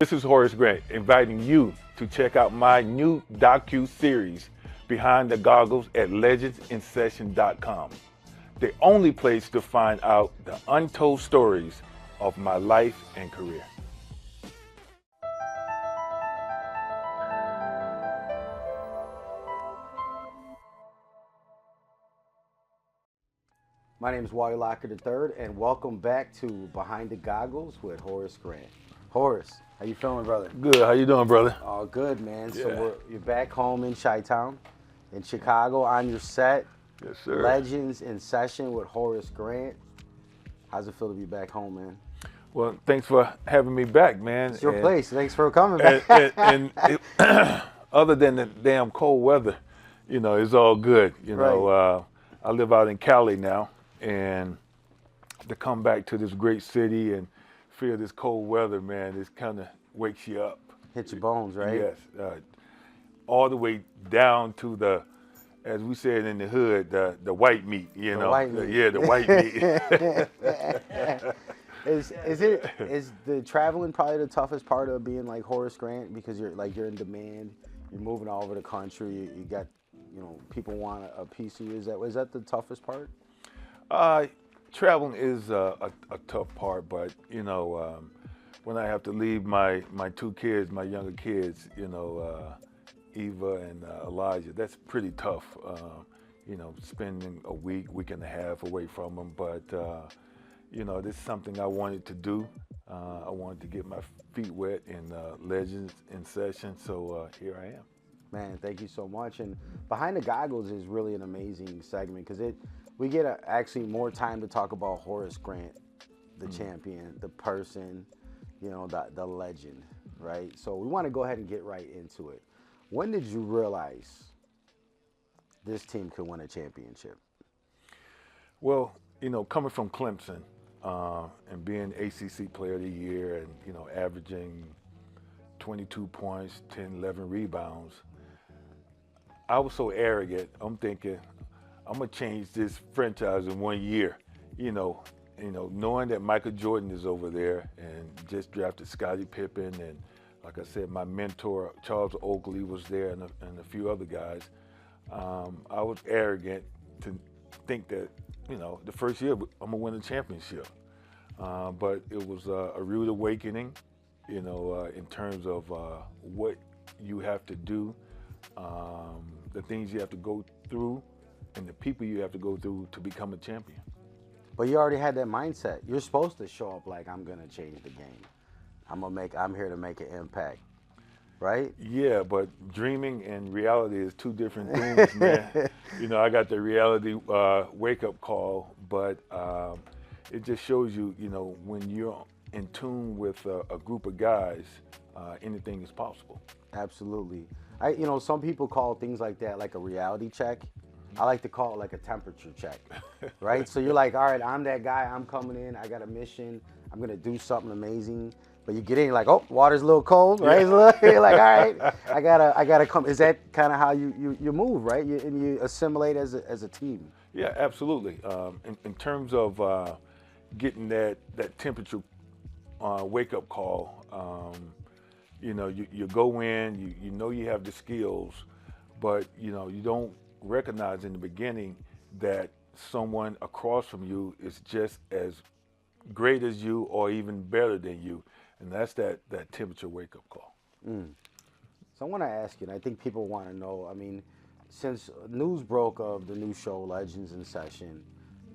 This is Horace Grant inviting you to check out my new Docu-Series, Behind the Goggles, at legendsinsession.com. The only place to find out the untold stories of my life and career. My name is Wally Lockard III, and welcome back to Behind the Goggles with Horace Grant. Horace, how you feeling, brother? Good. How you doing, brother? Oh, good, man. Yeah. So you're back home in Chi-Town, in Chicago, on your set. Yes, sir. Legends in Session with Horace Grant. How's it feel to be back home, man? Well, thanks for having me back, man. It's your place. Thanks for coming back. Other than the damn cold weather, it's all good. Right. I live out in Cali now, and to come back to this great city and feel this cold weather, man, it kind of wakes you up. Hit your bones, right? Yes. All the way down to the, as we said in the hood, the white meat, The white meat. Yeah, the white meat. Is the traveling probably the toughest part of being like Horace Grant, because you're in demand, you're moving all over the country, you got, people want a piece of you. Is that the toughest part? Traveling is a tough part, but when I have to leave my two kids, my younger kids, Eva and Elijah, that's pretty tough. Spending a week and a half away from them, but this is something I wanted to do. I wanted to get my feet wet in Legends in Session, so here I am. Man, thank you so much. And Behind the Goggles is really an amazing segment, because we get actually more time to talk about Horace Grant, the champion, the person, the legend, right? So we want to go ahead and get right into it. When did you realize this team could win a championship? Well, coming from Clemson and being ACC Player of the Year and, averaging 22 points, 10, 11 rebounds, I was so arrogant. I'm thinking, I'm gonna change this franchise in 1 year. Knowing that Michael Jordan is over there and just drafted Scottie Pippen, and like I said, my mentor Charles Oakley was there, and a few other guys. I was arrogant to think that the first year I'm gonna win a championship. But it was a rude awakening, in terms of what you have to do. The things you have to go through and the people you have to go through to become a champion. But you already had that mindset. You're supposed to show up like, I'm gonna change the game. I'm here to make an impact, right? Yeah, but dreaming and reality is two different things, man. I got the reality wake-up call, but it just shows you, when you're in tune with a group of guys, anything is possible. Absolutely. Some people call things like that like a reality check. I like to call it like a temperature check, right? So you're like, all right, I'm that guy. I'm coming in. I got a mission. I'm going to do something amazing. But you get in, you're like, oh, water's a little cold, right? Yeah. You're like, all right, I gotta come. Is that kind of how you move, right? And you assimilate as a team. Yeah, absolutely. In terms of getting that temperature wake-up call, you go in, you have the skills, but you don't recognize in the beginning that someone across from you is just as great as you or even better than you, and that's that temperature wake-up call. So I want to ask you, and I think people want to know, since news broke of the new show Legends in Session,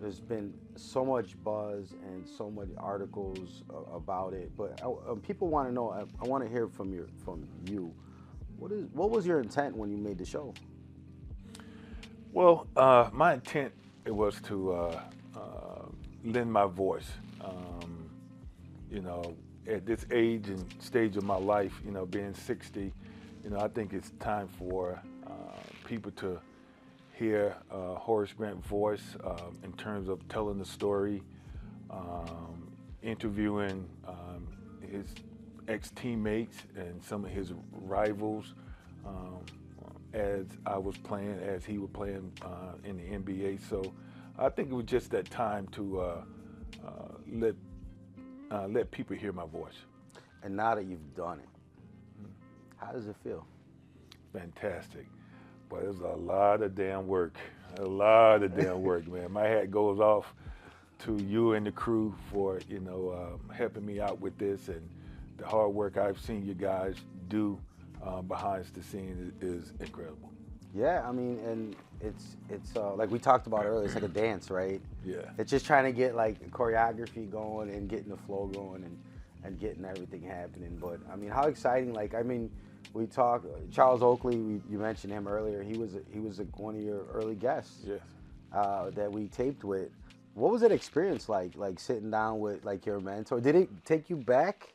there's been so much buzz and so many articles about it, but people want to know, I want to hear from you. What was your intent when you made the show? Well, my intent was to lend my voice. At this age and stage of my life, being 60, I think it's time for people to hear Horace Grant's voice in terms of telling the story, interviewing his ex-teammates and some of his rivals, as I was playing, as he was playing in the NBA. So I think it was just that time to let people hear my voice. and now that you've done it, how does it feel? Fantastic. But it's a lot of damn work. A lot of damn work, man. My hat goes off to you and the crew for, helping me out with this, and the hard work I've seen you guys do behind the scenes is incredible. Yeah, I mean, and it's like we talked about earlier. It's like a dance, right? Yeah. It's just trying to get like choreography going and getting the flow going and getting everything happening. But I mean, how exciting! Like, I mean, we talked Charles Oakley. You mentioned him earlier. He was one of your early guests. Yes. That we taped with. What was that experience like sitting down with like your mentor? Did it take you back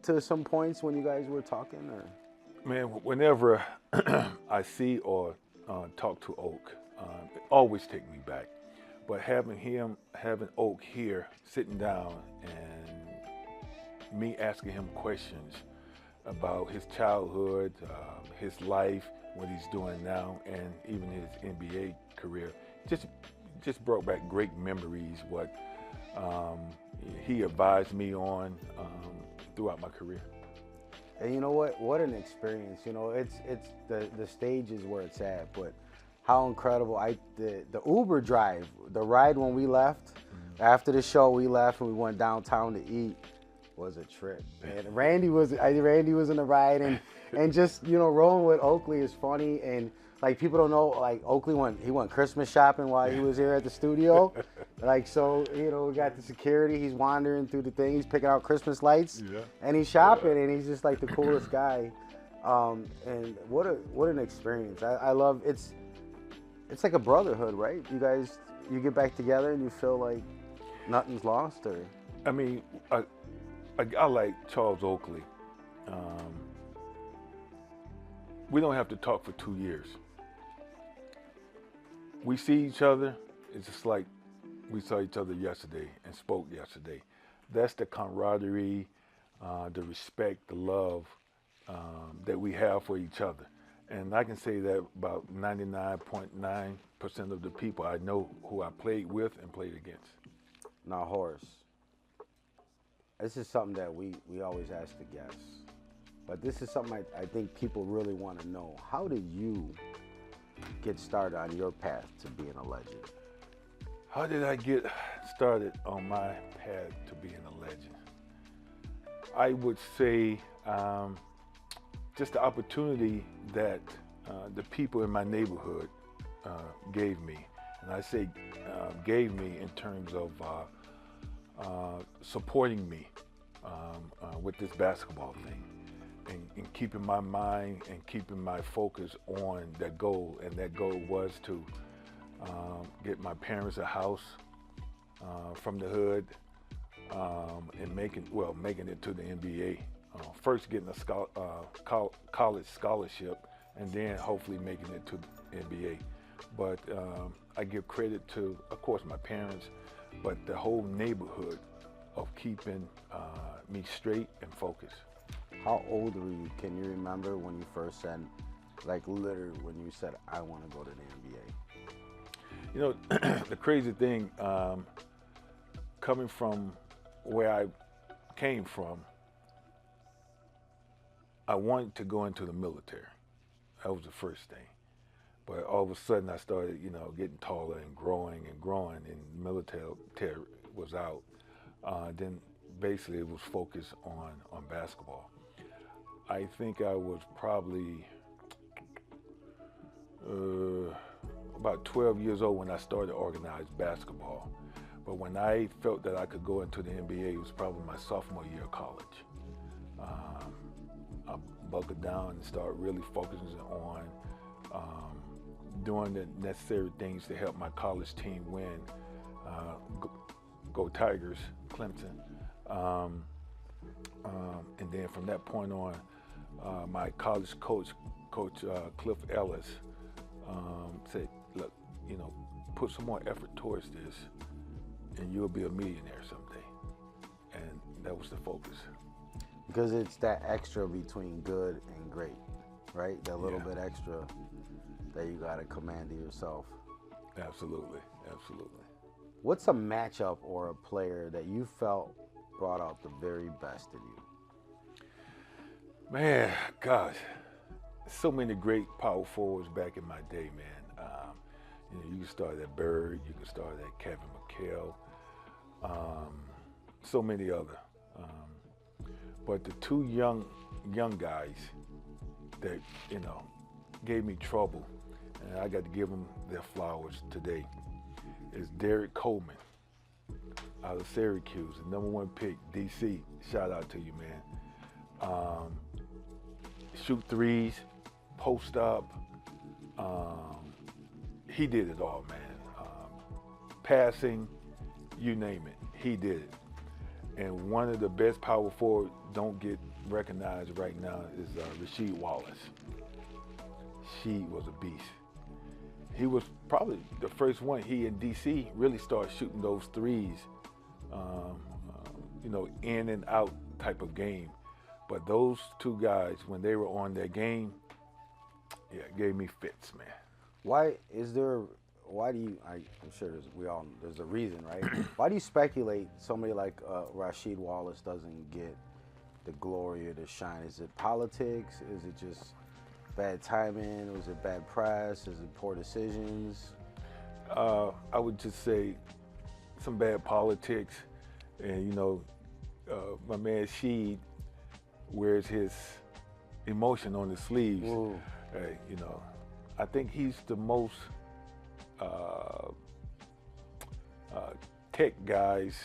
to some points when you guys were talking, or? Man, whenever I see or talk to Oak, it always take me back. But having Oak here, sitting down, and me asking him questions about his childhood, his life, what he's doing now, and even his NBA career, just brought back great memories. What he advised me on throughout my career. And you know what? What an experience. You know, it's the stage is where it's at, but how incredible! The Uber drive, the ride when we left after the show, we left and we went downtown to eat. Was a trip. And Randy was in the ride, and just rolling with Oakley is funny. And like, people don't know, like, Oakley went Christmas shopping while he was here at the studio. Like, so, we got the security. He's wandering through the thing. He's picking out Christmas lights. Yeah. And he's shopping, and he's just like the coolest guy. And what an experience. I love it's like a brotherhood, right? You guys, you get back together and you feel like nothing's lost, or? I mean, a guy like Charles Oakley, we don't have to talk for 2 years. We see each other, it's just like we saw each other yesterday and spoke yesterday. That's the camaraderie, the respect, the love that we have for each other. And I can say that about 99.9% of the people I know who I played with and played against. Now, Horace, this is something that we always ask the guests, but this is something I think people really want to know. How did you get started on your path to being a legend? How did I get started on my path to being a legend? I would say just the opportunity that the people in my neighborhood gave me. And I say gave me in terms of supporting me with this basketball thing, and keeping my mind and keeping my focus on that goal. And that goal was to get my parents a house from the hood, and making it to the NBA. First getting a college scholarship, and then hopefully making it to the NBA. But I give credit to, of course, my parents, but the whole neighborhood of keeping me straight and focused. How old were you? Can you remember when you first said, like, literally when you said, I want to go to the NBA? The crazy thing, coming from where I came from, I wanted to go into the military. That was the first thing. But all of a sudden I started, getting taller and growing, and the military was out. Then basically it was focused on basketball. I think I was probably about 12 years old when I started organized basketball. But when I felt that I could go into the NBA, it was probably my sophomore year of college. I buckled down and started really focusing on doing the necessary things to help my college team win. Go Tigers, Clemson. And then from that point on, my college coach Cliff Ellis, said, look, put some more effort towards this and you'll be a millionaire someday. And that was the focus. Because it's that extra between good and great, right? That little bit extra that you got to command to yourself. Absolutely, absolutely. What's a matchup or a player that you felt brought out the very best in you? Man, gosh, so many great power forwards back in my day, man. You can start at Bird, you can start at Kevin McHale, so many other. But the two young guys that gave me trouble, and I got to give them their flowers today, is Derek Coleman out of Syracuse, the #1 pick, DC. Shout out to you, man. Shoot threes, post up. He did it all, man. Passing, you name it, he did it. And one of the best power forward don't get recognized right now is Rasheed Wallace. She was a beast. He was probably the first one. He in DC really started shooting those threes, in and out type of game. But those two guys, when they were on their game, it gave me fits, man. I'm sure there's a reason, right? Why do you speculate somebody like Rasheed Wallace doesn't get the glory or the shine? Is it politics? Is it just bad timing? Was it bad press? Is it poor decisions? I would just say some bad politics. And, my man Sheed wears his emotion on his sleeves. Hey, I think he's the most tech guys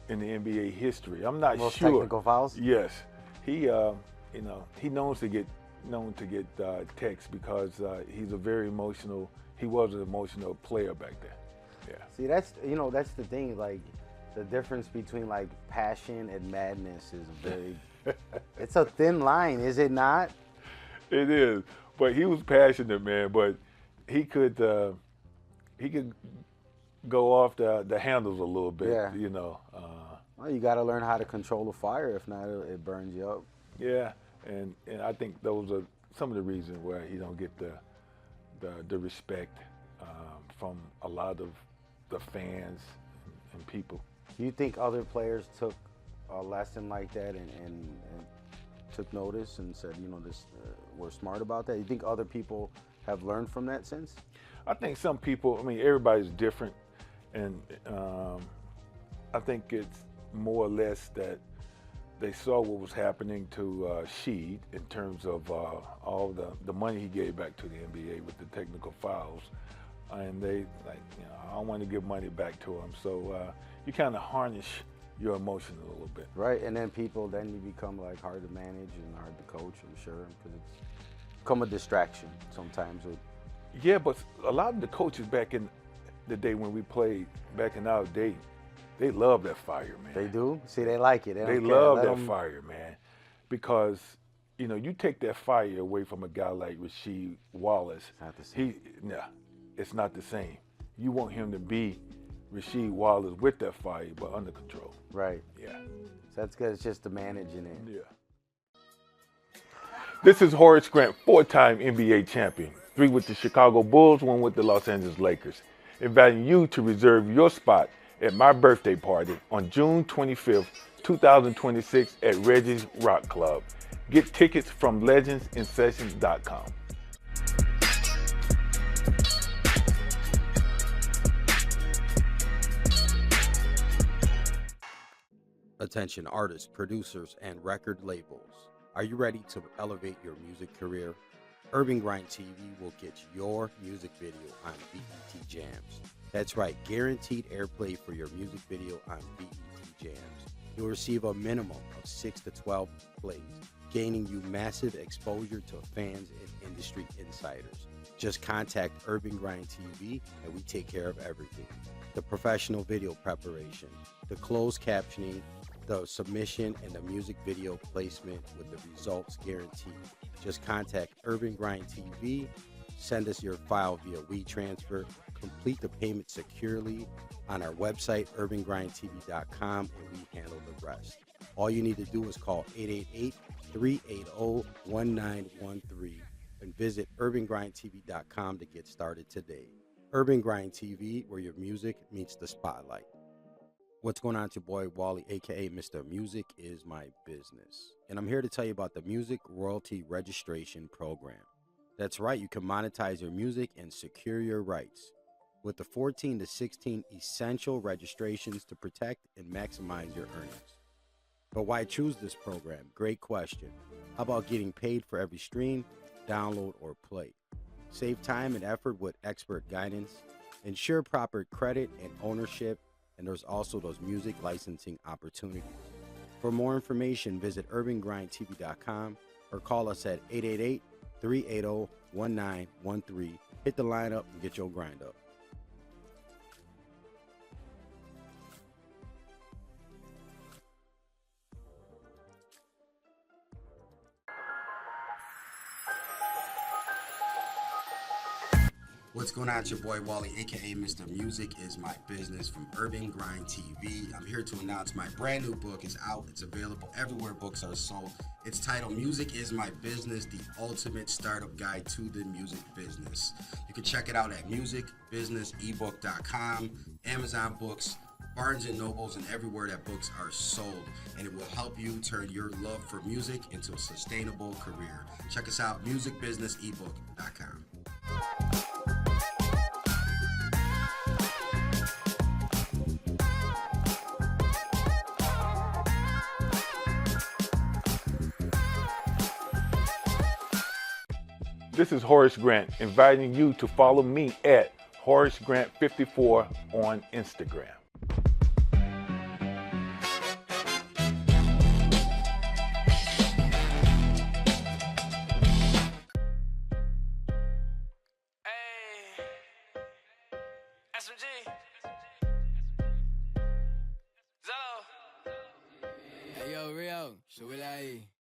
in the NBA history. I'm not Most sure. technical fouls? Yes, he knows to get texts because he's a very emotional. He was an emotional player back then. Yeah. See, that's the thing. Like, the difference between like passion and madness is very. It's a thin line, is it not? It is, but he was passionate, man. But he could go off the handles a little bit. Yeah. Well, you got to learn how to control the fire. If not, it burns you up. Yeah, and I think those are some of the reasons why he don't get the respect from a lot of the fans and people. Do you think other players took a lesson like that and took notice and said, we're smart about that? You think other people have learned from that since? I think some people, everybody's different, and I think it's more or less that they saw what was happening to Sheed in terms of all the money he gave back to the NBA with the technical fouls, and they I don't want to give money back to him, so you kind of harness your emotions a little bit. Right, and then you become like hard to manage and hard to coach, I'm sure, because it's become a distraction sometimes. Yeah, but a lot of the coaches back in the day when we played back in our day, they love that fire, man. They do? See, they like it. They love that fire, man, because you take that fire away from a guy like Rasheed Wallace. It's not the same. It's not the same. You want him to be Rasheed Wallace with that fire, but under control. Right. Yeah. So that's good. It's just the managing it. Yeah. This is Horace Grant, 4-time NBA champion. 3 with the Chicago Bulls, 1 with the Los Angeles Lakers. Inviting you to reserve your spot at my birthday party on June 25th, 2026 at Reggie's Rock Club. Get tickets from legendsinsessions.com. Attention artists, producers, and record labels. Are you ready to elevate your music career? Urban Grind TV will get your music video on BET Jams. That's right, guaranteed airplay for your music video on BET Jams. You'll receive a minimum of 6 to 12 plays, gaining you massive exposure to fans and industry insiders. Just contact Urban Grind TV and we take care of everything. The professional video preparation, the closed captioning, the submission, and the music video placement with the results guaranteed. Just contact Urban Grind TV, send us your file via WeTransfer, complete the payment securely on our website, urbangrindtv.com, and we handle the rest. All you need to do is call 888-380-1913 and visit urbangrindtv.com to get started today. Urban Grind TV, where your music meets the spotlight. What's going on? It's your boy Wally, aka Mr. Music is My Business. And I'm here to tell you about the Music Royalty Registration Program. That's right, you can monetize your music and secure your rights with the 14 to 16 essential registrations to protect and maximize your earnings. But why choose this program? Great question. How about getting paid for every stream, download, or play? Save time and effort with expert guidance. Ensure proper credit and ownership. And there's also those music licensing opportunities. For more information, visit urbangrindtv.com or call us at 888-380-1913. Hit the line up and get your grind up. What's going on? It's your boy Wally, aka Mr. Music is My Business from Urban Grind TV. I'm here to announce my brand new book is out. It's available everywhere books are sold. It's titled Music is My Business, the ultimate startup guide to the music business. You can check it out at musicbusinessebook.com, Amazon Books, Barnes & Nobles, and everywhere that books are sold. And it will help you turn your love for music into a sustainable career. Check us out, musicbusinessebook.com. This is Horace Grant, inviting you to follow me at Horace Grant 54 on Instagram.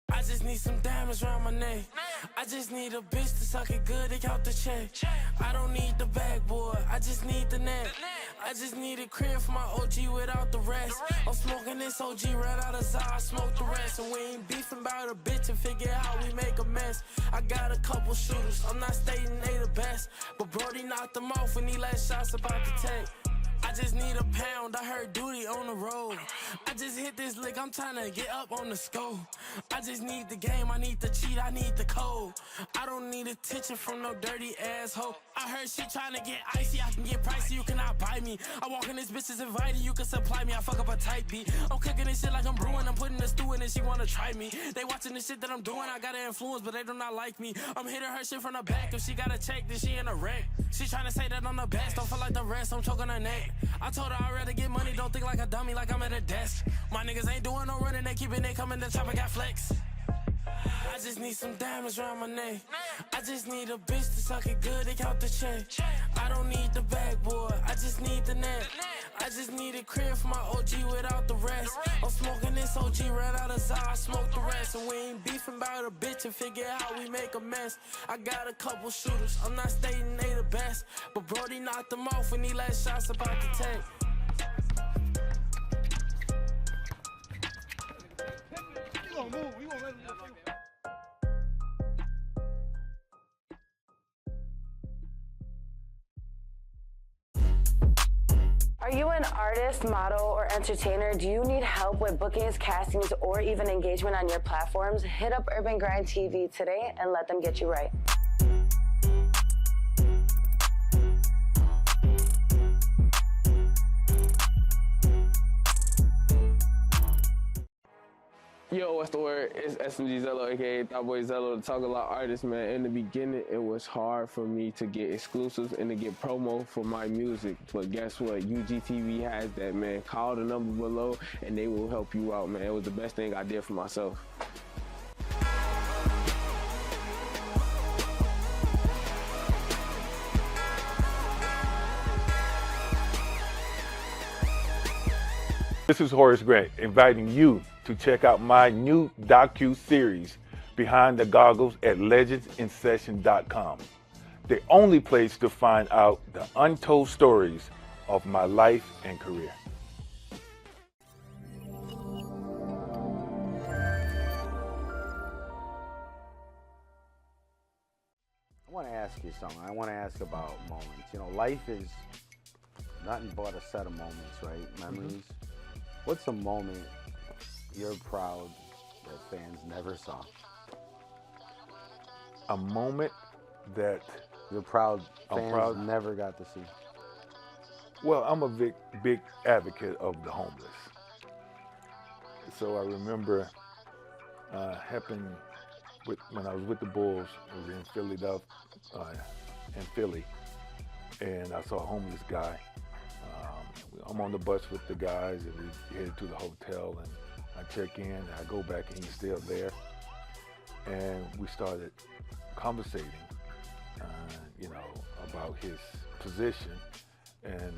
I just need some diamonds around my neck. I just need a bitch to suck it good and count the check. I don't need the backboard, I just need the net. I just need a crib for my OG without the rest. I'm smoking this OG right out of Zah, I smoke the rest. And we ain't beefing about a bitch and figure out we make a mess. I got a couple shooters, I'm not stating they the best, but Brody knocked them off when he let shots about to take. I just need a pound, I heard duty on the road. I just hit this lick, I'm trying to get up on the scope. I just need the game, I need the cheat, I need the code. I don't need attention from no dirty asshole. I heard she trying to get icy, I can get pricey, you cannot buy me. I walk in this bitch is invited, you can supply me, I fuck up a tight beat. I'm cooking this shit like I'm brewing, I'm putting the stew in and she wanna try me. They watching the shit that I'm doing, I got an influence, but they do not like me. I'm hitting her shit from the back, if she got a check, then she in a wreck. She trying to say that I'm the best, don't feel like the rest, I'm choking her neck. I told her I'd rather get money, don't think like a dummy, like I'm at a desk. My niggas ain't doing no running, they keeping it coming, the chopper got flex. I just need some diamonds around my neck. I just need a bitch to suck it good and count the check. I don't need the backboard, I just need the net. I just need a crib for my OG without the rest. I'm smoking this OG right out of Zah, I smoke the rest. And we ain't beefing about a bitch and figure out we make a mess. I got a couple shooters, I'm not stating they the best, but Brody knocked them off when he let shots about to take. Are you an artist, model, or entertainer? Do you need help with bookings, castings, or even engagement on your platforms? Hit up Urban Grind TV today and let them get you right. Yo, what's the word? It's SMG Zello, aka Thought Boy Zello, the Talk a Lot artist, man. In the beginning, it was hard for me to get exclusives and to get promo for my music. But guess what? UGTV has that, man. Call the number below and they will help you out, man. It was the best thing I did for myself. This is Horace Grant, inviting you to check out my new Docu-Series, Behind the Goggles, at legendsinsession.com. The only place to find out the untold stories of my life and career. I want to ask you something. I want to ask about moments. You know, life is nothing but a set of moments, right? Memories. What's a moment you're proud that fans never saw? A moment that You're proud I'm fans proud? never got to see. Well, I'm a big advocate of the homeless. So I remember happened when I was with the Bulls. It was in Philly, and I saw a homeless guy. I'm on the bus with the guys, and we headed to the hotel, and I check in, and I go back, and he's still there, and we started conversating, about his position, and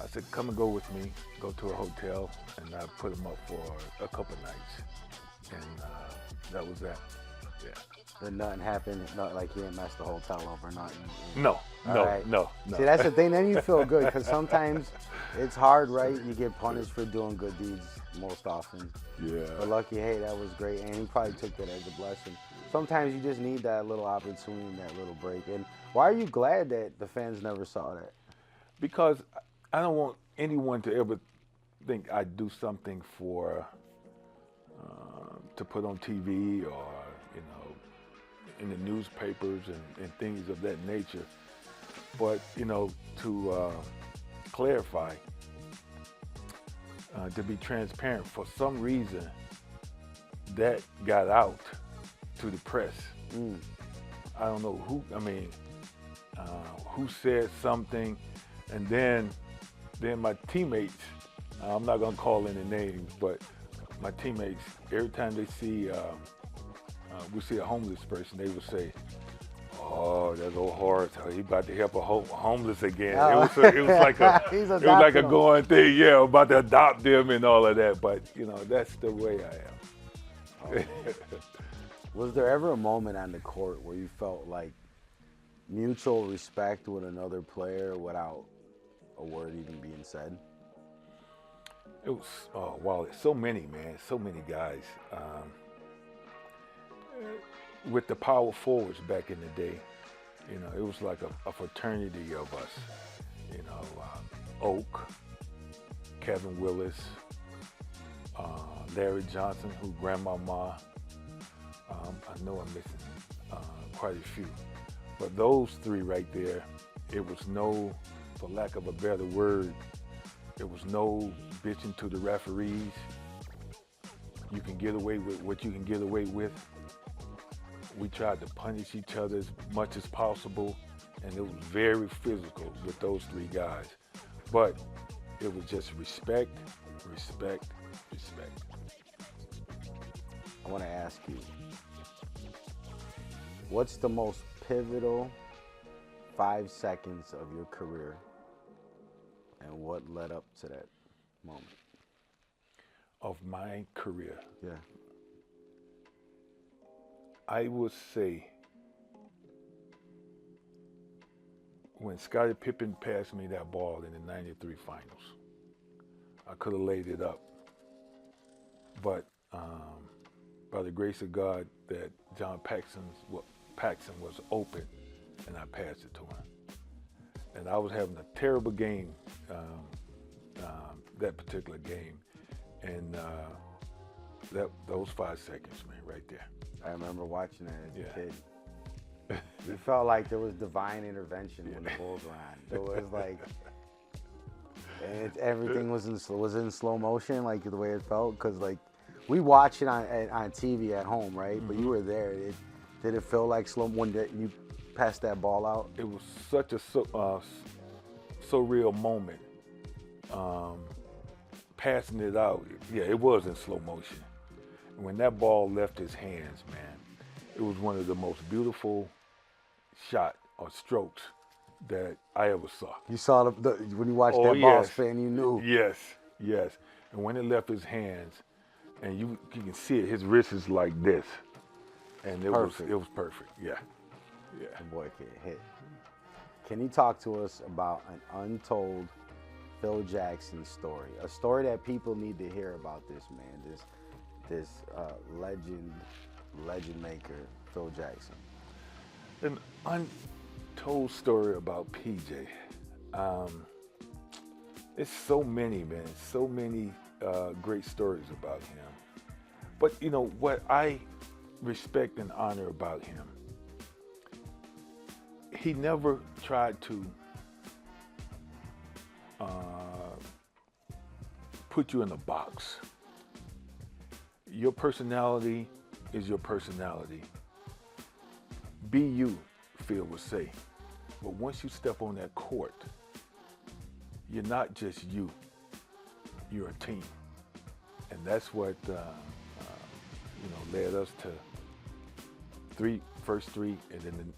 I said, come and go with me, go to a hotel, and I put him up for a couple nights, and that was that. Yeah. Then nothing happened. Not like you didn't mess the hotel up or nothing. No. No. See, that's the thing. Then you feel good because sometimes it's hard, right? You get punished for doing good deeds most often. Yeah. But lucky, hey, that was great, and he probably took that as a blessing. Sometimes you just need that little opportunity, that little break. And why are you glad that the fans never saw that? Because I don't want anyone to ever think I do something for to put on TV or in the newspapers and things of that nature. But to clarify, to be transparent, for some reason that got out to the press. I don't know who. Who said something, and then my teammates. I'm not gonna call any names, but my teammates, every time they see we see a homeless person, they would say, "Oh, that's old Horace. He about to help a homeless again." Oh. It was like He's it was like a adopting 'em. going thing. Yeah, about to adopt them and all of that. But that's the way I am. Was there ever a moment on the court where you felt like mutual respect with another player without a word even being said? It was Wally. So many, man. So many guys. With the power forwards back in the day, it was like a fraternity of us. Oak, Kevin Willis, Larry Johnson, who grandmama. I know I'm missing quite a few, but those three right there, it was no, for lack of a better word, it was no bitching to the referees. You can get away with what you can get away with. We tried to punish each other as much as possible, and it was very physical with those three guys. But it was just respect, respect, respect. I want to ask you, what's the most pivotal 5 seconds of your career, and what led up to that moment? Of my career, Yeah. I would say when Scottie Pippen passed me that ball in the '93 finals, I could have laid it up. But by the grace of God, that John Paxson was open, and I passed it to him. And I was having a terrible game, that particular game, and those 5 seconds, man, right there. I remember watching that as a Yeah. kid. You felt like there was divine intervention when the Bulls were on. There was like, everything was in slow motion, like the way it felt, because like we watch it on TV at home, right? Mm-hmm. But you were there. Did it feel like slow when you passed that ball out? It was such a surreal moment. Passing it out, yeah, it was in slow motion. And when that ball left his hands, man, it was one of the most beautiful shot or strokes that I ever saw. You saw when you watched Oh, that ball yes. spin, you knew. Yes. And when it left his hands, and you can see it, his wrist is like this, and it was perfect. Yeah. The boy can hit. Can you talk to us about an untold Phil Jackson story? A story that people need to hear about this man, this legend maker, Phil Jackson. An untold story about PJ. It's so many, man. So many great stories about him. But you know what I respect and honor about him? He never tried to put you in a box. Your personality is your personality. Be you, Phil would say. But once you step on that court, you're not just you. You're a team. And that's what led us to first three, and then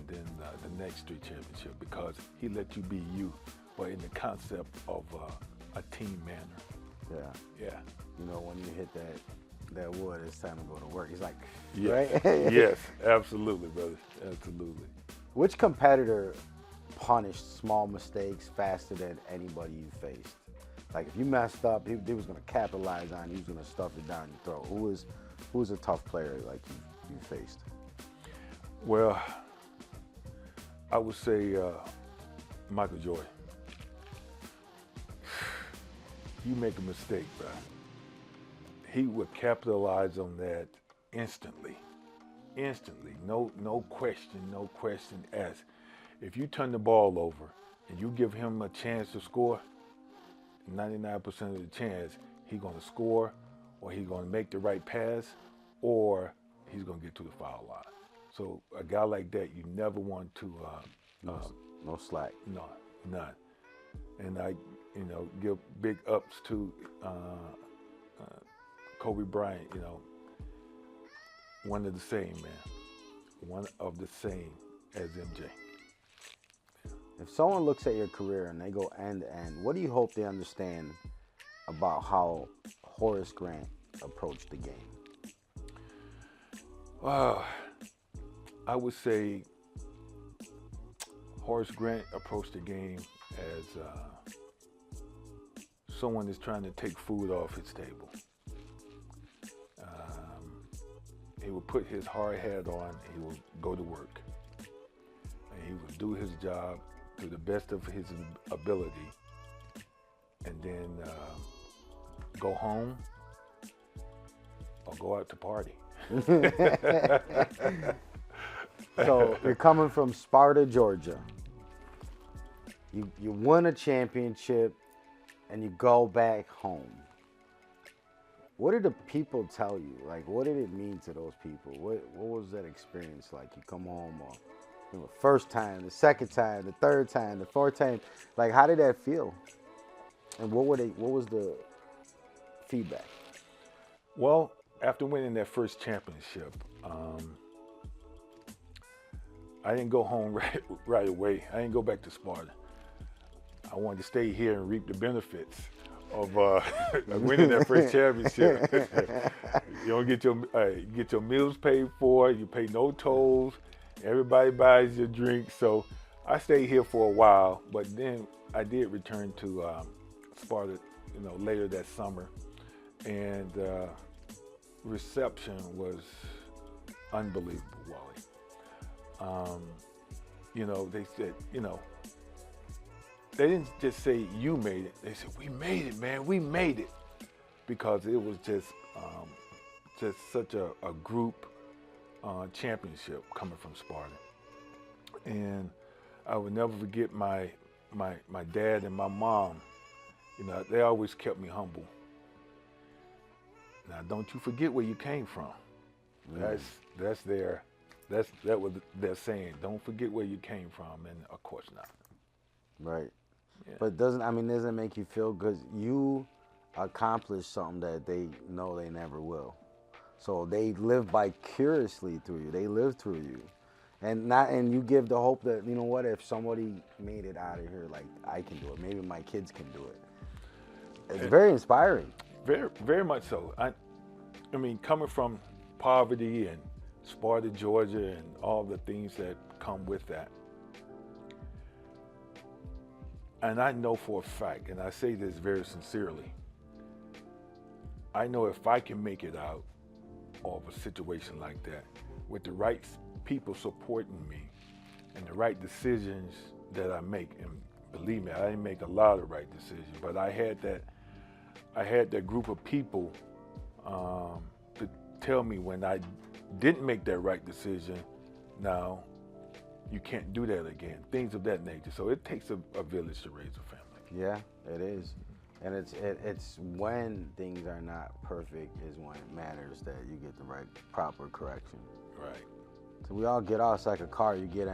the next three championship, because he let you be you, but in the concept of a team manner. Yeah. Yeah. You know, when you hit that wood, it's time to go to work. He's like, Yes. right? Yes, absolutely, brother. Absolutely. Which competitor punished small mistakes faster than anybody you faced? Like if you messed up, he was going to capitalize on. He was going to stuff it down your throat. Who was a tough player like you faced? Well, I would say Michael Jordan. You make a mistake, bro. He would capitalize on that instantly. Instantly. No question asked. If you turn the ball over and you give him a chance to score, 99% of the chance he's going to score, or he's going to make the right pass, or he's going to get to the foul line. So a guy like that, you never want to No slack. no, none. And I, give big ups to Kobe Bryant. One of the same, man. One of the same as MJ. If someone looks at your career and they go end to end, what do you hope they understand about how Horace Grant approached the game? I would say Horace Grant approached the game as someone is trying to take food off his table. He would put his hard hat on, he would go to work, and he would do his job to the best of his ability, and then go home or go out to party. So you're coming from Sparta, Georgia. You win a championship and you go back home. What did the people tell you? Like, what did it mean to those people? What was that experience like? You come home, or the first time, the second time, the third time, the fourth time. Like, how did that feel? And what was the feedback? Well, after winning that first championship, I didn't go home right away. I didn't go back to Sparta. I wanted to stay here and reap the benefits of winning that first championship. You don't get your meals paid for. You pay no tolls. Everybody buys your drinks. So I stayed here for a while, but then I did return to Sparta, later that summer, and reception was unbelievable, Wally. They said, they didn't just say you made it. They said, we made it, man. We made it, because it was just such a group championship coming from Sparta. And I would never forget my dad and my mom. They always kept me humble. Now, don't you forget where you came from. That was their saying. Don't forget where you came from, and of course not. Right. Yeah. But doesn't it make you feel good? You accomplished something that they know they never will. So they live vicariously through you. They live through you. And you give the hope that, if somebody made it out of here, like, I can do it. Maybe my kids can do it. It's very inspiring. Very, very much so. I mean, coming from poverty and Sparta, Georgia, and all the things that come with that. And I know for a fact, and I say this very sincerely, I know if I can make it out of a situation like that, with the right people supporting me and the right decisions that I make, and believe me, I didn't make a lot of right decisions, but I had that group of people to tell me when I didn't make that right decision. Now, you can't do that again. Things of that nature. So it takes a village to raise a family. Yeah, it is. And it's when things are not perfect is when it matters that you get the right, proper correction. Right. So we all get off. It's like a car. You get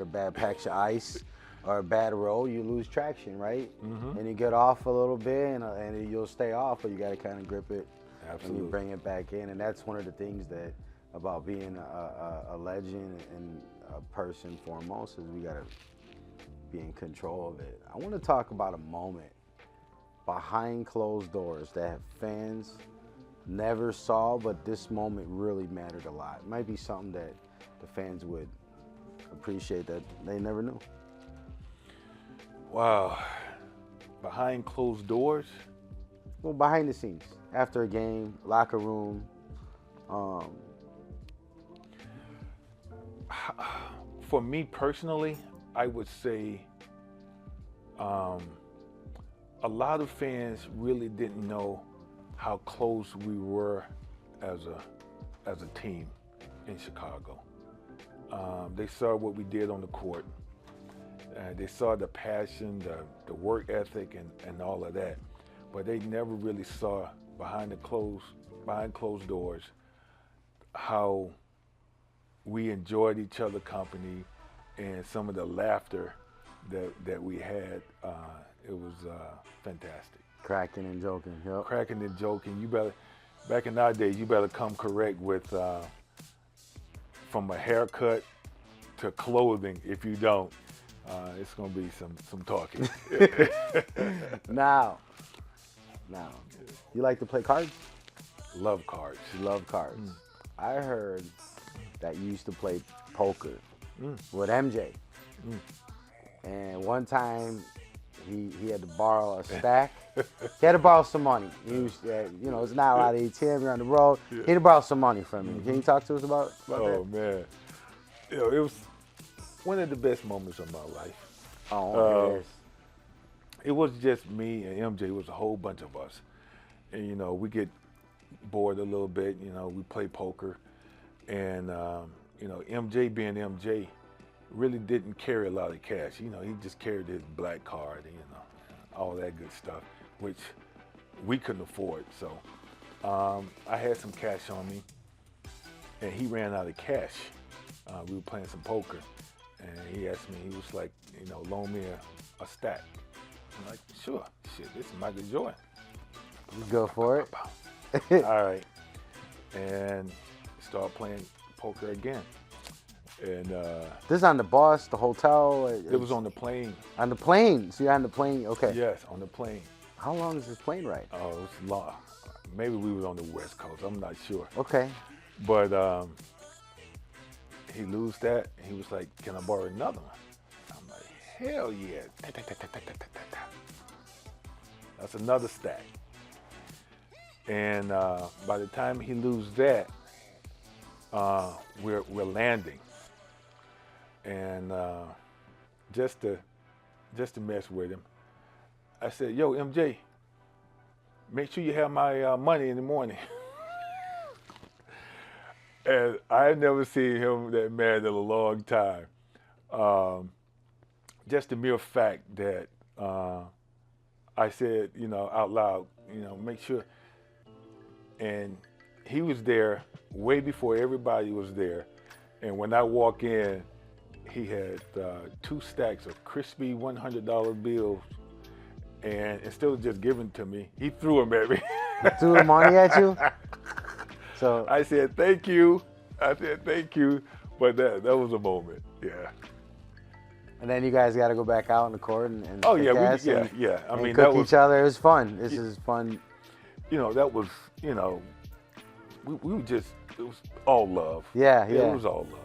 a bad patch of ice or a bad road, you lose traction, right? Mm-hmm. And you get off a little bit, and you'll stay off, but you got to kind of grip it. Absolutely. And you bring it back in. And that's one of the things that about being a legend and a person foremost is we got to be in control of it. I want to talk about a moment behind closed doors that fans never saw, but this moment really mattered a lot. It might be something that the fans would appreciate that they never knew. Wow. Behind closed doors? Well, behind the scenes, after a game, locker room. For me personally, I would say a lot of fans really didn't know how close we were as a team in Chicago. They saw what we did on the court. They saw the passion, the work ethic, and all of that. But they never really saw behind closed doors how we enjoyed each other's company and some of the laughter that we had. It was fantastic. Cracking and joking, yep. Cracking and joking. You better, back in our days, you better come correct with from a haircut to clothing. If you don't, it's gonna be some talking. Now, you like to play cards? Love cards. You love cards. I heard that you used to play poker with MJ. And one time, he had to borrow a stack. He had to borrow some money. He was, it's not a lot of ATM. You're on the road. He had to borrow some money from me. Can you talk to us about that? Oh man, it was one of the best moments of my life. Oh, yes. It was just me and MJ. It was a whole bunch of us, and we get bored a little bit. We play poker, and MJ being MJ, really didn't carry a lot of cash. He just carried his black card and all that good stuff, which we couldn't afford. So I had some cash on me, and he ran out of cash. We were playing some poker, and he asked me. He was like, loan me a stack. I'm like, sure. Shit, this is Michael Jordan. You go for it. All right, and start playing poker again. And this is on the bus, the hotel? it was on the plane. On the plane? So you're on the plane? Okay. Yes, on the plane. How long is this plane ride? Oh, it was long. Maybe we was on the West Coast. I'm not sure. Okay. But he lose that. And he was like, "Can I borrow another one?" I'm like, "Hell yeah!" That's another stack. And by the time he lose that, we're landing. And just to mess with him, I said, "Yo, MJ, make sure you have my money in the morning." And I've never seen him that mad in a long time. Just the mere fact that I said, out loud, make sure. And he was there way before everybody was there. And when I walk in, he had 2 stacks of crispy $100 bills. And instead of just giving to me, he threw them at me. Threw the money at you? So I said, thank you. But that was a moment, yeah. And then you guys got to go back out on the court and Oh, kick yeah, ass I and mean, cook that was, each other. It was fun. This is fun. that was, we were just, it was all love. Yeah. It was all love.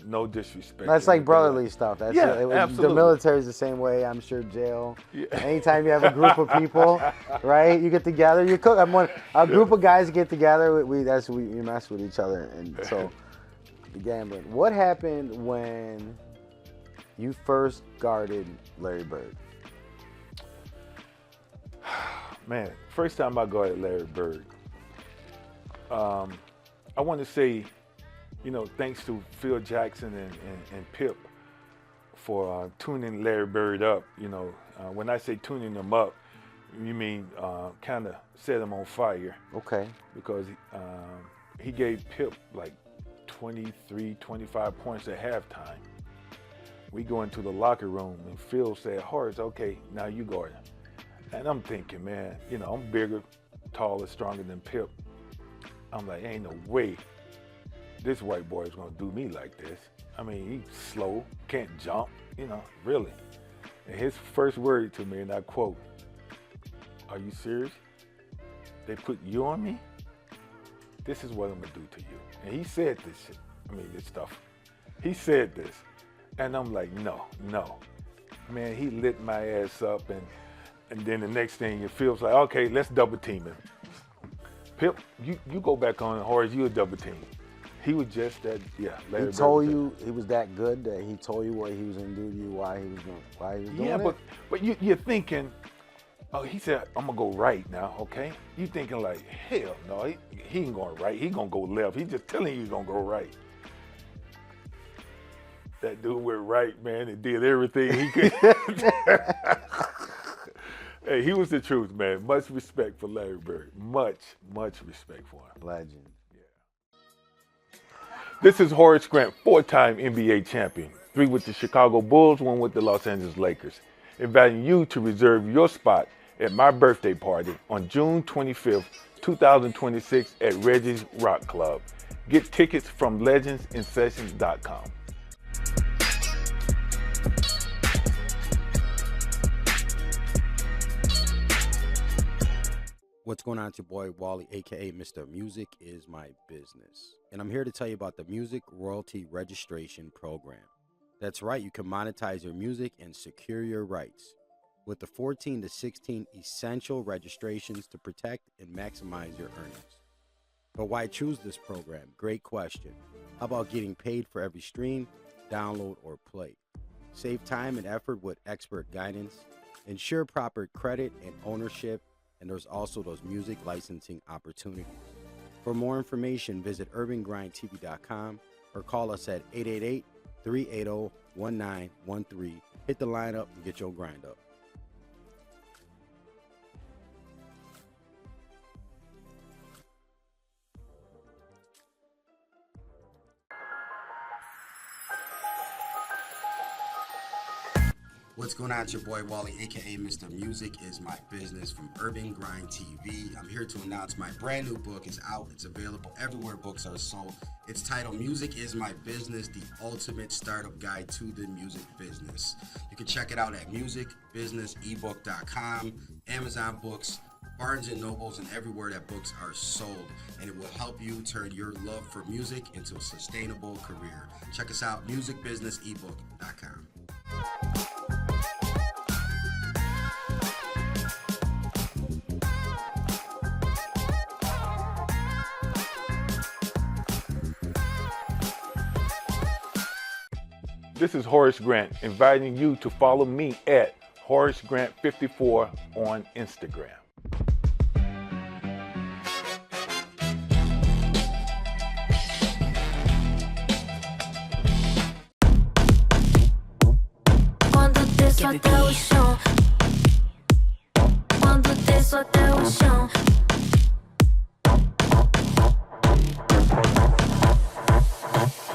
No disrespect. That's like brotherly stuff. That's absolutely. The military's the same way. I'm sure jail. Yeah. Anytime you have a group of people, right? You get together, you cook. A group of guys get together. We mess with each other, and so the gambling. What happened when you first guarded Larry Bird? Man, first time I guarded Larry Bird, I want to say, thanks to Phil Jackson and Pip for tuning Larry Bird up. When I say tuning him up, you mean kind of set him on fire. Okay. Because he gave Pip like 23, 25 points at halftime. We go into the locker room and Phil said, Horace, okay, now you guard him. And I'm thinking, man, I'm bigger, taller, stronger than Pip. I'm like, ain't no way this white boy is gonna do me like this. I mean, he's slow, can't jump, really. And his first word to me, and I quote, "Are you serious? They put you on me? This is what I'm gonna do to you." And he said this shit. This stuff. He said this. And I'm like, no. Man, he lit my ass up, and then the next thing it feels like, okay, let's double team him. Pip, you go back on Horace, you a double team. He was just that, Larry He told you he was that good that he told you what he was gonna do to you, why he was doing it? But you're thinking, oh, he said, I'm gonna go right now, okay? You thinking like, hell no, he ain't going right, he gonna go left. He just telling you he's gonna go right. That dude went right, man, and did everything he could. Hey, he was the truth, man. Much respect for Larry Bird. Much respect for him. Legend. This is Horace Grant, 4-time NBA champion. 3 with the Chicago Bulls, 1 with the Los Angeles Lakers. Inviting you to reserve your spot at my birthday party on June 25th, 2026 at Reggie's Rock Club. Get tickets from legendsinsessions.com. What's going on? It's your boy Wally, aka Mr. Music is My Business. And I'm here to tell you about the Music Royalty Registration Program. That's right, you can monetize your music and secure your rights with the 14 to 16 essential registrations to protect and maximize your earnings. But why choose this program? Great question. How about getting paid for every stream, download, or play? Save time and effort with expert guidance. Ensure proper credit and ownership. And there's also those music licensing opportunities. For more information, visit urbangrindtv.com or call us at 888-380-1913. Hit the line up and get your grind up. What's going on? It's your boy Wally, aka Mr. Music is My Business from Urban Grind TV. I'm here to announce my brand new book is out. It's available everywhere books are sold. It's titled Music is My Business, the ultimate startup guide to the music business. You can check it out at musicbusinessebook.com, Amazon Books, Barnes & Nobles, and everywhere that books are sold. And it will help you turn your love for music into a sustainable career. Check us out, musicbusinessebook.com. This is Horace Grant, inviting you to follow me at Horace Grant 54 on Instagram. Quando desço até o chão, quando desço até o chão.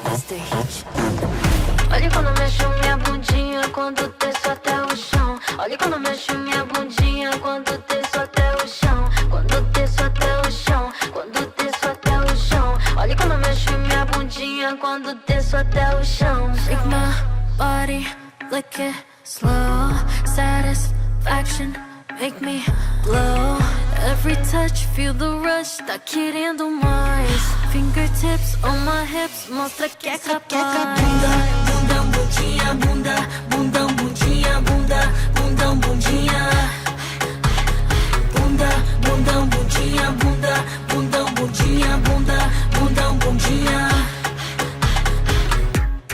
Mr. Hit. Olha quando mexo minha bundinha, quando desço até o chão. Olha quando mexo minha bundinha, quando desço até o chão. Quando desço até o chão, quando desço até o chão. Olha quando mexo minha bundinha, quando desço até o chão. Make my body lick it slow, satisfaction make me glow. Every touch, feel the rush, tá querendo mais. Fingertips on my hips, mostra que é capaz. Bundão, bundinha, bunda, bundão, bundinha, bunda, bundão, bundinha. Bunda, bundão, bundinha, bunda, bundão, bundinha, bunda, bundão, bundinha.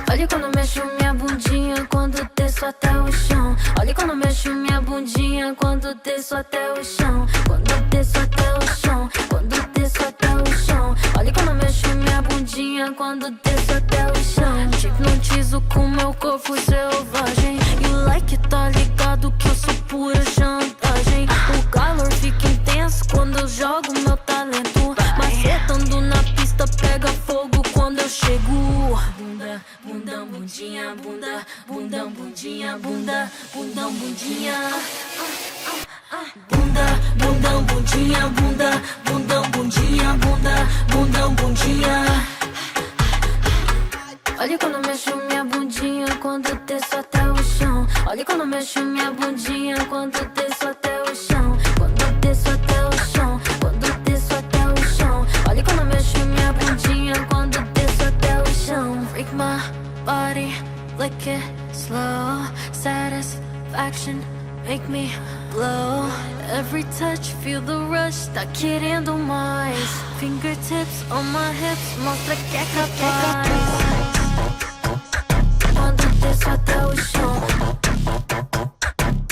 Olha quando mexo minha bundinha, quando desço até o chão. Olha Olha quando mexo minha bundinha, quando desço até o chão. Quando desço até o chão, quando desço até o chão. Olha quando mexo minha bundinha, quando desço até o chão. Te hipnotizo com meu corpo selvagem. You like it, tá ligado que eu sou pura chantagem. O calor fica intenso quando eu jogo meu talento. Macetando na pista, pega fogo quando eu chego. Bunda, bundão, bundinha, bunda, bundão, bundinha, bunda, bundão, bundinha. Bunda, bundão, bundinha, bunda, bundão, bundinha, bunda, bundão, bundinha. Olha quando eu mexo minha bundinha, quando eu desço até o chão. Olha quando eu mexo minha bundinha, quando eu desço até o chão. Quando eu desço até o chão, quando eu desço até o chão. Olha quando eu mexo minha bundinha, quando eu desço até o chão. Freak my body, lick it slow. Satisfaction, make me glow. Every touch, feel the rush, tá querendo mais. Fingertips on my hips, mostra que é capaz. Quando desço até o chão,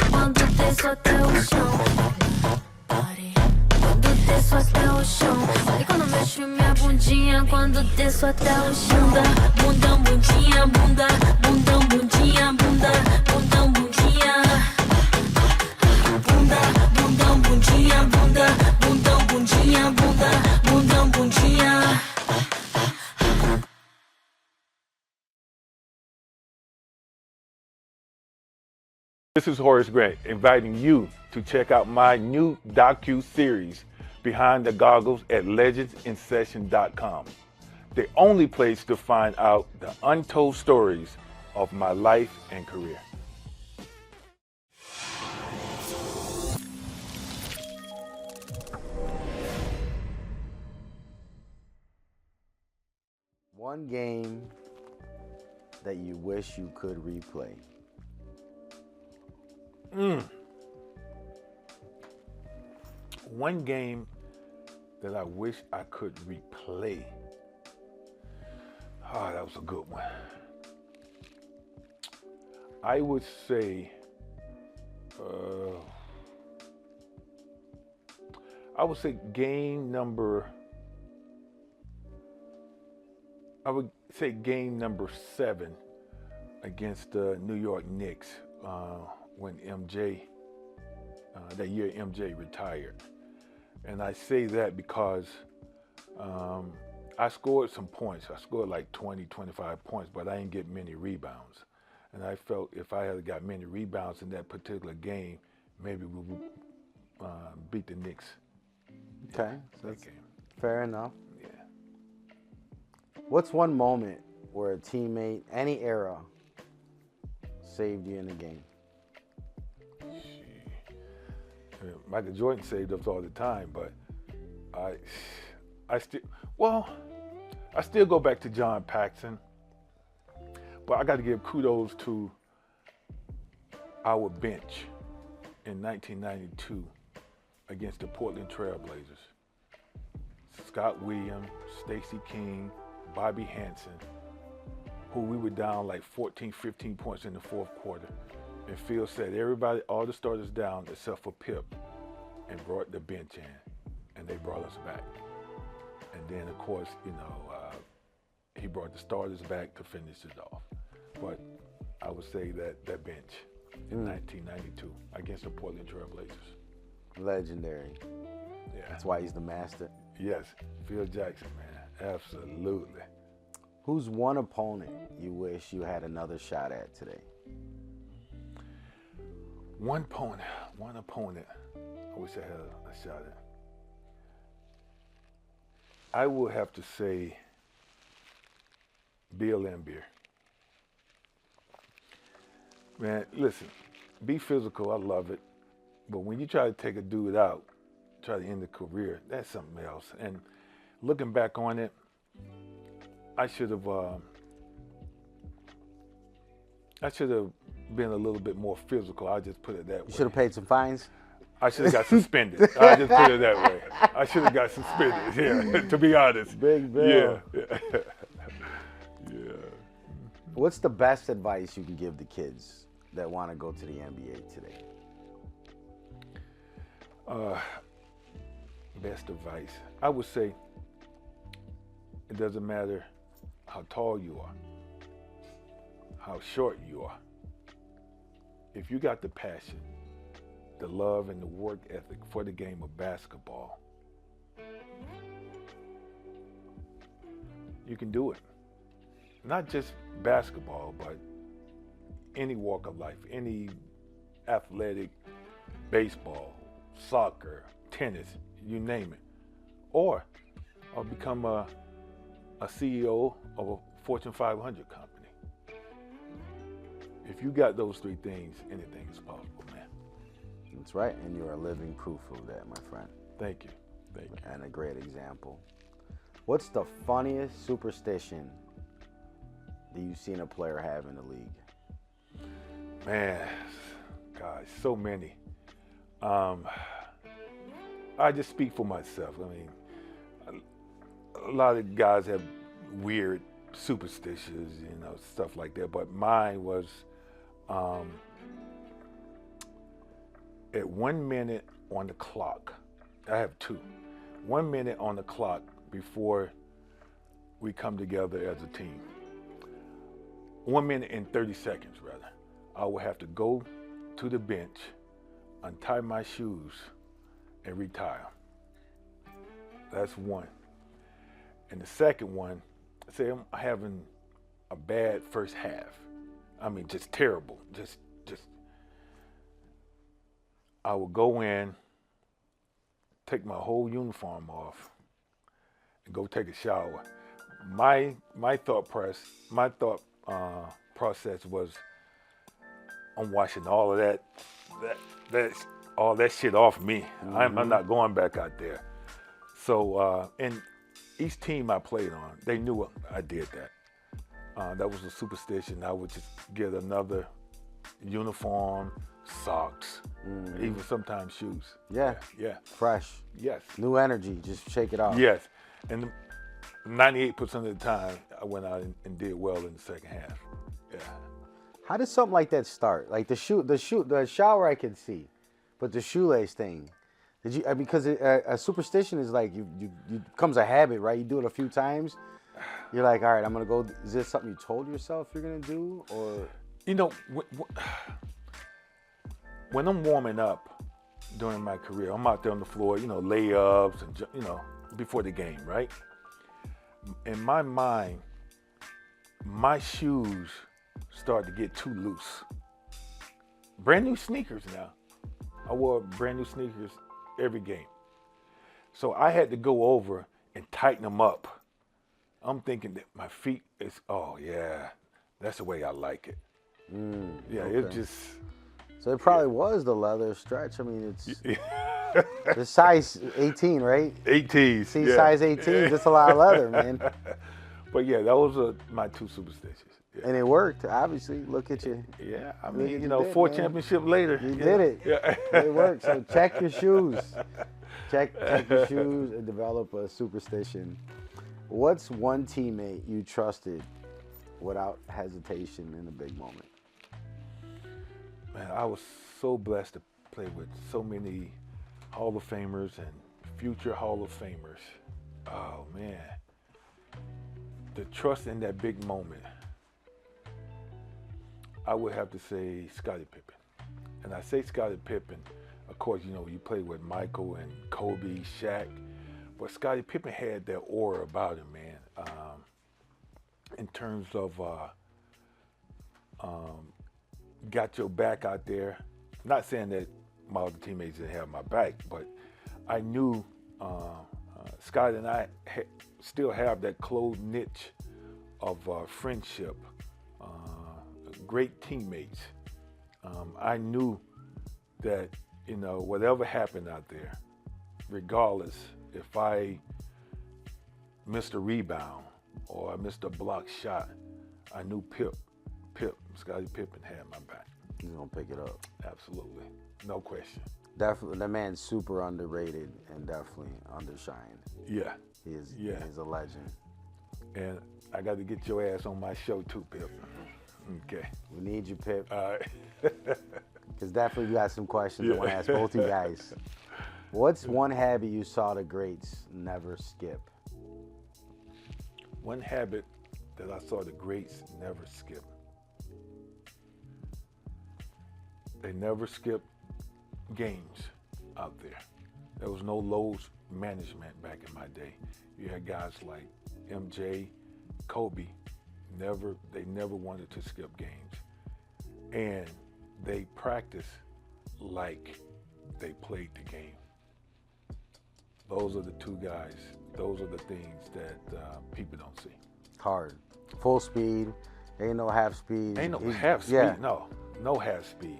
quando desço até o chão. Quando desço até o chão. Olha quando mexo minha bundinha, quando desço até o chão. Bundão, bundinha, bunda, bundão, bundinha, bunda, bundão, bundinha. Bunda, bundão, bundinha, bunda, bundão, bundinha, bunda, bundão, bundinha. This is Horace Grant inviting you to check out my new Docu-Series, Behind the Goggles, at legendsinsession.com. The only place to find out the untold stories of my life and career. One game that you wish you could replay. One game that I wish I could replay. Oh, that was a good one. I would say, game number 7 against the New York Knicks when MJ, that year MJ retired. And I say that because I scored some points. I scored like 20, 25 points, but I didn't get many rebounds. And I felt if I had got many rebounds in that particular game, maybe we would beat the Knicks. Okay, so That game. fair enough. Yeah. What's one moment where a teammate, any era, saved you in the game? Michael Jordan saved us all the time, but I still go back to John Paxson. But I got to give kudos to our bench in 1992 against the Portland Trail Blazers. Scott Williams, Stacey King, Bobby Hansen, who we were down like 14, 15 points in the fourth quarter. And Phil said everybody, all the starters down except for Pip, and brought the bench in, and they brought us back. And then, of course, he brought the starters back to finish it off. But I would say that bench in 1992 against the Portland Trail Blazers. Legendary. Yeah. That's why he's the master. Yes, Phil Jackson, man, absolutely. Who's one opponent you wish you had another shot at today? One opponent I wish I had a shot at. I would have to say Bill Laimbeer. Man, listen, be physical, I love it. But when you try to take a dude out, try to end a career, that's something else. And looking back on it, I should have been a little bit more physical. I'll just put it that way. You should have paid some fines. I should have got suspended. I just put it that way. I should have got suspended. Yeah, to be honest. Big Bill. Yeah. Yeah. What's the best advice you can give the kids that want to go to the NBA today? Best advice, I would say, it doesn't matter how tall you are, how short you are. If you got the passion, the love, and the work ethic for the game of basketball, you can do it. Not just basketball, but any walk of life, any athletic, baseball, soccer, tennis, you name it. Or become a CEO of a Fortune 500 company. If you got those three things, anything is possible, man. That's right, and you are living proof of that, my friend. Thank you. Thank you. And a great example. What's the funniest superstition that you've seen a player have in the league? Man, gosh, so many. I just speak for myself. I mean, a lot of guys have weird superstitions, stuff like that. But mine was at 1 minute on the clock. I have two. 1 minute on the clock before we come together as a team. 1 minute and 30 seconds, rather. I will have to go to the bench, untie my shoes, and retire. That's one. And the second one, say I'm having a bad first half. I mean, just terrible. Just. I will go in, take my whole uniform off, and go take a shower. My thought process was, I'm washing all of that shit off me. Mm-hmm. I'm not going back out there. So, and each team I played on, they knew I did that. That was a superstition. I would just get another uniform, socks, even sometimes shoes. Yeah. Fresh. Yes. New energy. Just shake it off. Yes. And 98% of the time, I went out and did well in the second half. Yeah. How did something like that start? Like the shower I can see, but the shoelace thing, did you? Because a superstition is like you becomes a habit, right? You do it a few times. You're like, all right, I'm gonna go. Is this something you told yourself you're gonna do, or? When I'm warming up during my career, I'm out there on the floor, layups and before the game, right? In my mind, my shoes start to get too loose. Brand new sneakers now. I wore brand new sneakers every game. So I had to go over and tighten them up. I'm thinking that my feet is, that's the way I like it. Okay. It just... So it probably was the leather stretch. I mean, it's size 18, right? 18. See, size 18, that's a lot of leather, man. But yeah, that was my two superstitions. Yeah. And it worked, obviously. Look at you. Yeah, I mean, 4 championships later. You did it. Yeah. It worked. So check your shoes. Check your shoes and develop a superstition. What's one teammate you trusted without hesitation in a big moment? Man, I was so blessed to play with so many Hall of Famers and future Hall of Famers. Oh, man. The trust in that big moment, I would have to say Scottie Pippen. And I say Scottie Pippen, of course, you play with Michael and Kobe, Shaq, but Scottie Pippen had that aura about him, man, in terms of got your back out there. Not saying that my other teammates didn't have my back, but I knew Scott and I still have that close niche of friendship, great teammates. I knew that, whatever happened out there, regardless if I missed a rebound or I missed a block shot, I knew Scottie Pippen had my back. He's gonna pick it up. Absolutely, no question. Definitely, that man's super underrated and definitely undershined. Yeah, he's a legend. And I got to get your ass on my show too, Pip. Okay. We need you, Pip. All right. Because definitely you got some questions I want to ask both you guys. What's one habit you saw the greats never skip? One habit that I saw the greats never skip. They never skipped games out there. There was no load management back in my day. You had guys like MJ, Kobe, they never wanted to skip games. And they practiced like they played the game. Those are the two guys. Those are the things that people don't see. Hard. Full speed. Ain't no half speed. Ain't no half speed. Yeah. No half speed.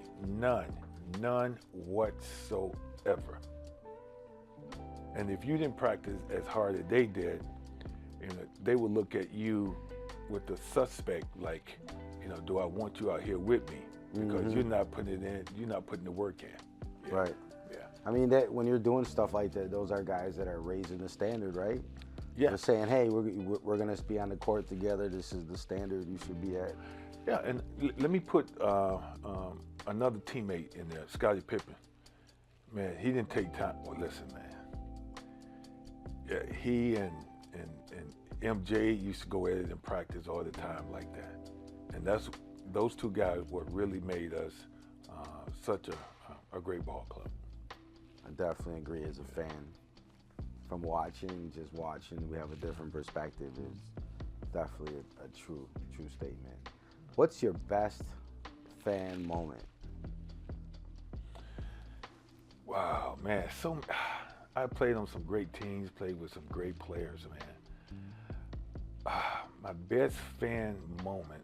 None whatsoever. And if you didn't practice as hard as they did, they would look at you with the suspect, like, do I want you out here with me? Because you're not putting it in. You're not putting the work in. Yeah. Right. Yeah. I mean, that when you're doing stuff like that, those are guys that are raising the standard, right? Yeah. They're saying, hey, we're going to be on the court together. This is the standard you should be at. Yeah, and let me put another teammate in there, Scottie Pippen. Man, he didn't take time. Well, listen, man. Yeah, he and MJ used to go at it and practice all the time like that. And those two guys what really made us such a great ball club. I definitely agree as a fan. From just watching, we have a different perspective. It's definitely a true statement. What's your best fan moment? Wow, man. I played on some great teams, played with some great players, man. My best fan moment,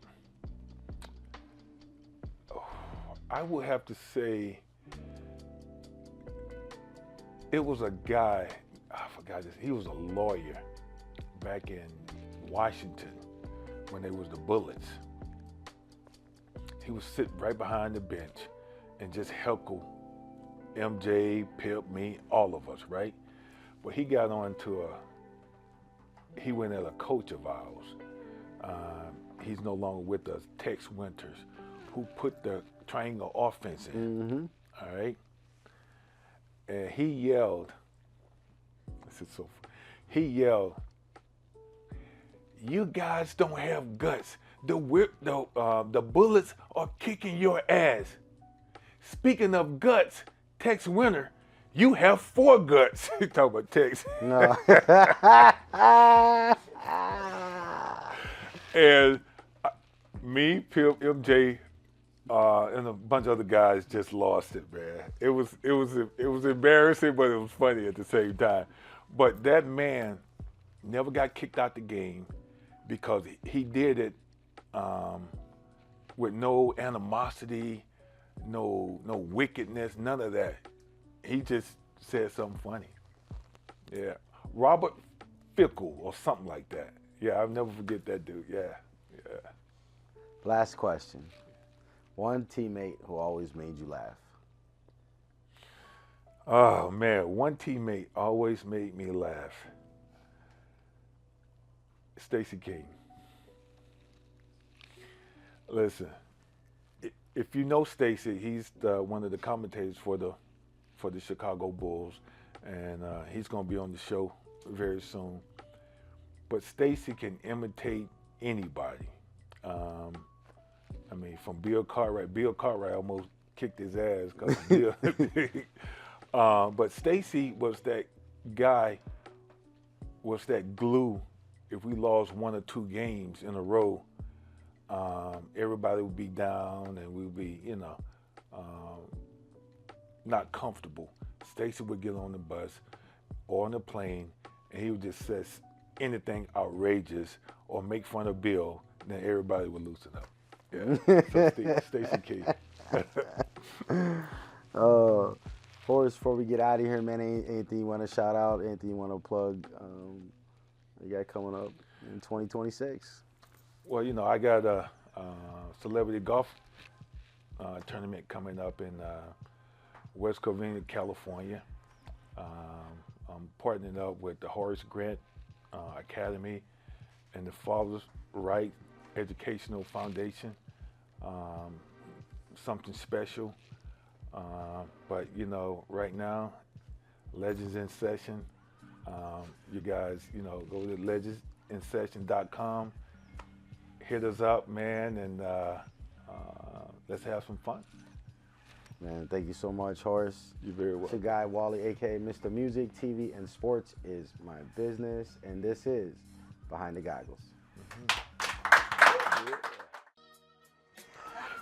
I would have to say it was a guy, I forgot this, he was a lawyer back in Washington when they was the Bullets. He was sitting right behind the bench and just heckle MJ, Pip, me, all of us, right? But he got on to he went at a coach of ours. He's no longer with us, Tex Winters, who put the triangle offense in, all right? And he yelled, he yelled, "You guys don't have guts. The Bullets are kicking your ass. Speaking of guts, Tex Winter, you have 4 guts." Talk about Tex. No. And me, Pip, MJ, and a bunch of other guys just lost it, man. It was embarrassing, but it was funny at the same time. But that man never got kicked out the game because he did it with no animosity, no wickedness, none of that. He just said something funny. Yeah, Robert Fickle or something like that. Yeah, I'll never forget that dude. Yeah. Last question. One teammate who always made you laugh. Oh man, one teammate always made me laugh. Stacey King. Listen, if you know Stacey, he's one of the commentators for the Chicago Bulls, and he's going to be on the show very soon. But Stacey can imitate anybody. I mean, from Bill Cartwright. Bill Cartwright almost kicked his ass because Bill. But Stacey was that guy, was that glue. If we lost 1 or 2 games in a row, everybody would be down and we'd be, not comfortable. Stacey would get on the bus or on the plane, and he would just say anything outrageous or make fun of Bill, and then everybody would loosen up. Yeah, so Stacey King. Horace, before we get out of here, man, anything you want to shout out, anything you want to plug you got coming up in 2026? Well, I got a celebrity golf tournament coming up in West Covina, California. I'm partnering up with the Horace Grant Academy and the Father's Right Educational Foundation. something special. But you know, right now, Legends in Session. You guys, you know, go to legendsinsession.com. Hit us up, man, and let's have some fun. Man, thank you so much, Horace. You're very It's welcome. your guy, Wally, a.k.a. Mr. Music, TV, and Sports is my business, and this is Behind the Goggles.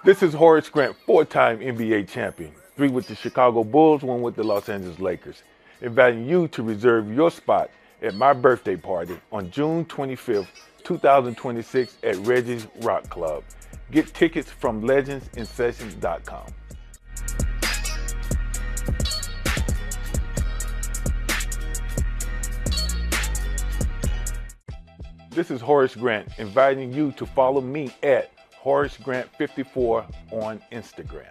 This is Horace Grant, 4-time NBA champion, 3 with the Chicago Bulls, 1 with the Los Angeles Lakers, inviting you to reserve your spot at my birthday party on June 25th, 2026 at Reggie's Rock Club. Get tickets from legendsinsession.com. This is Horace Grant, inviting you to follow me at Horace Grant 54 on Instagram.